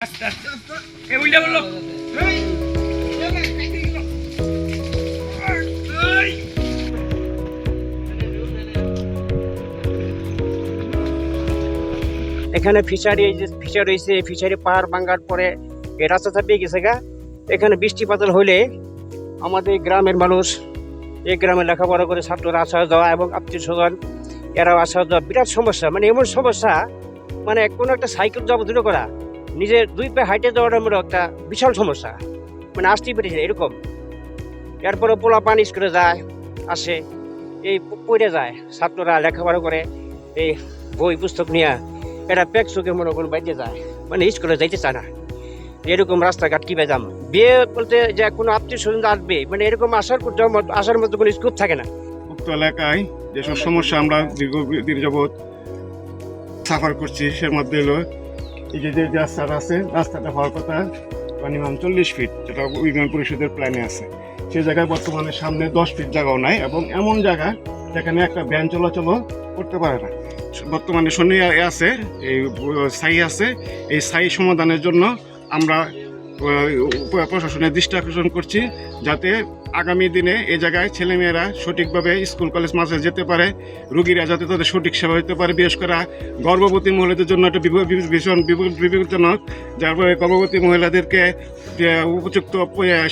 আস্তে আস্তে আস্তে এই উল্টা বললো এখানে ফিশারি, এই যে ফিশারি হয়েছে, ফিশারি পাহাড় ভাঙার পরে এই রাস্তাটা পেয়ে গেছে গা। এখানে বৃষ্টিপাত হলে আমাদের গ্রামের মানুষ, এই গ্রামে লেখাপড়া করে ছাত্ররা আসা যাওয়া এবং আত্মীয় স্বজন এরাও আসা যাওয়া বিরাট সমস্যা। মানে এমন সমস্যা, মানে কোনো একটা সাইকেল যাবো দূরে করা, নিজের দুই পায়ে হাইটে যাওয়াটা মনে একটা বিশাল সমস্যা, মানে আসতেই পেরেছে এরকম। এরপরে পোলা পানি স্কুলে যায় আসে, এই পড়ে যায়, ছাত্ররা লেখাপড়া করে এই বই পুস্তক নিয়ে এটা প্যাক চোখে মনে করুন বাইরে যায়, মানে স্কুলে যাইতে চায় না। এরকম রাস্তাঘাট কি পেতাম, বিয়ে বলতে যে কোনো আত্মীয় স্বজন আসবে, মানে এরকম আসার মতো কোনো স্কোপ থাকে না। উক্ত এলাকায় যেসব সমস্যা আমরা দীর্ঘদিন যাবৎ সাফার করছি, সের মধ্যে হলো এই যে রাস্তাটা আছে, রাস্তাটা হওয়ার কথা মিনিমাম 40 ফিট, যেটা ইউনিয়ন পরিষদের প্ল্যানে আছে। সেই জায়গায় বর্তমানে সামনে 10 ফিট জায়গাও নাই, এবং এমন জায়গা যেখানে একটা ভ্যান চলাচলও করতে পারে না। বর্তমানে শনি আছে, এই ছাই আছে, এই ছাই সমাধানের জন্য আমরা প্রশাসনের দৃষ্টি আকর্ষণ করছি, যাতে আগামী দিনে এই জায়গায় ছেলেমেয়েরা সঠিকভাবে স্কুল কলেজ মাঝে যেতে পারে, রোগীরা যাতে তাদের সঠিক সেবা হতে পারে। বিশেষ করে গর্ভবতী মহিলাদের জন্য একটা ভীষণ বিপজ্জনক, যার ফলে গর্ভবতী মহিলাদেরকে উপযুক্ত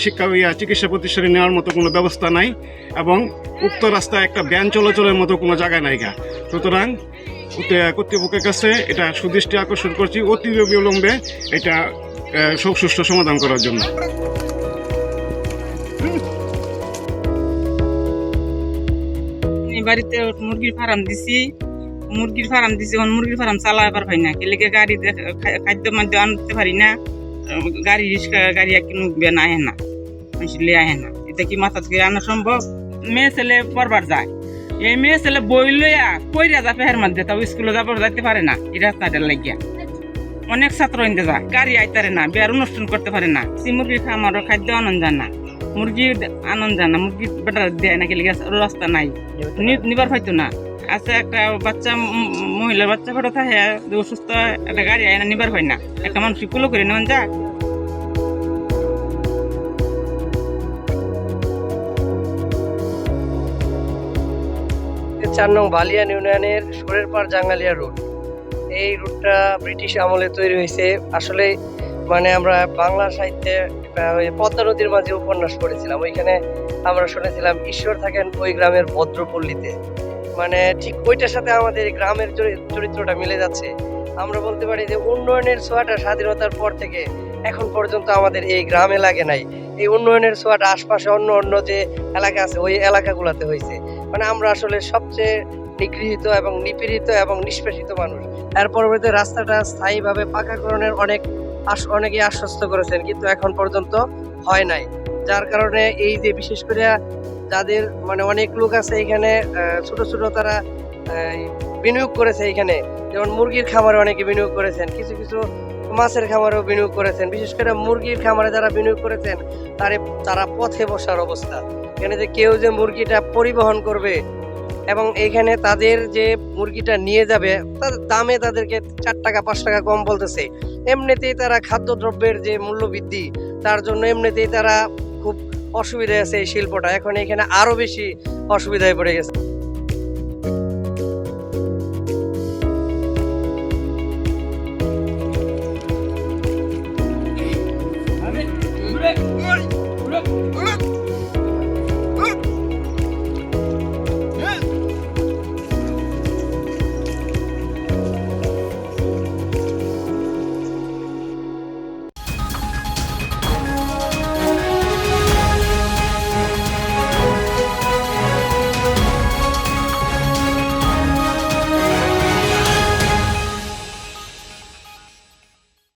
শিক্ষা চিকিৎসা প্রতিষ্ঠানে নেওয়ার মতো কোনো ব্যবস্থা নাই, এবং উক্ত রাস্তায় একটা ভ্যান চলাচলের মতো কোনো জায়গা নাই গা। সুতরাং কর্তৃপক্ষের কাছে এটা সুদৃষ্টি আকর্ষণ করছি, অতি বিলম্বে এটা সুষ্ঠু সমাধান করার জন্য। বাড়িতে মুরগির ফার্ম দিছি, মুরগির ফার্ম চালাবার পারি না, কেলেকে গাড়ি খাদ্য মাদ্য আনতে পারি না, গাড়ি রিক্সা গাড়ি কিনুকবে না, আহে না, আসলে আহে না। এটা কি মাথা থেকে আনা সম্ভব? মেয়ে ছেলে পড়বার যায়, এই মেয়ে ছেলে বই লইয়া কইরা যা ফের মধ্যে, তাও স্কুলে যাবার যাইতে পারে না। এই রাস্তাটার লাগিয়া অনেক ছাত্র আনতে যায়, গাড়ি আইতারে না, বিয়ার অনুষ্ঠান করতে পারে না। মুরগির খামারও খাদ্য আনন্দ যায় না, মুরগি আনন্দ যায় না, মুরগি বেটা দেয় না, গেলে রাস্তা নাই, নিবার পাইতো না। আছে একটা বাচ্চা, মহিলার বাচ্চা ফটো থাকে, অসুস্থ, একটা গাড়ি আয় না, নিবার হয় না, একটা মানুষ কুলো করে নেওয়া যায়। 4 নং বালিয়ান ইউনিয়নের সুরের পাড় জাঙ্গালিয়া রুট। এই রুটটা ব্রিটিশ আমলে তৈরি হয়েছে। আসলে মানে আমরা বাংলা সাহিত্যে পদ্মা নদীর মাঝে উপন্যাস পড়েছিলাম, ওইখানে আমরা শুনেছিলাম ঈশ্বর থাকেন ওই গ্রামের ভদ্রপল্লীতে। মানে ঠিক ওইটার সাথে আমাদের গ্রামের চরিত্রটা মিলে যাচ্ছে। আমরা বলতে পারি যে উন্নয়নের ছোঁয়াটা স্বাধীনতার পর থেকে এখন পর্যন্ত আমাদের এই গ্রামে লাগে নাই। এই উন্নয়নের ছোঁয়াটা আশপাশে অন্য যে এলাকা আছে ওই এলাকাগুলোতে হয়েছে। মানে আমরা আসলে সবচেয়ে নিগৃহীত এবং নিপীড়িত এবং নিষ্পেষিত মানুষ। এর পরবর্তীতে রাস্তাটা স্থায়ীভাবে পাকাকরণের অনেকেই আশ্বস্ত করেছেন, কিন্তু এখন পর্যন্ত হয় নাই। যার কারণে এই যে বিশেষ করে যাদের মানে অনেক লোক আছে এখানে, ছোট ছোট তারা বিনিয়োগ করেছে এখানে, যেমন মুরগির খামারে অনেকে বিনিয়োগ করেছেন, কিছু কিছু মাছের খামারেও বিনিয়োগ করেছেন। বিশেষ করে মুরগির খামারে যারা বিনিয়োগ করেছেন তারা পথে বসার অবস্থা। এখানে যে কেউ যে মুরগিটা পরিবহন করবে এবং এইখানে তাদের যে মুরগিটা নিয়ে যাবে তাদের দামে তাদেরকে 4 টাকা 5 টাকা কম বলতেছে। এমনিতেই তারা খাদ্যদ্রব্যের যে মূল্য বৃদ্ধি, তার জন্য এমনিতেই তারা খুব অসুবিধায় আছে এই শিল্পটা। এখন এখানে আরো বেশি অসুবিধায় পড়ে গেছে।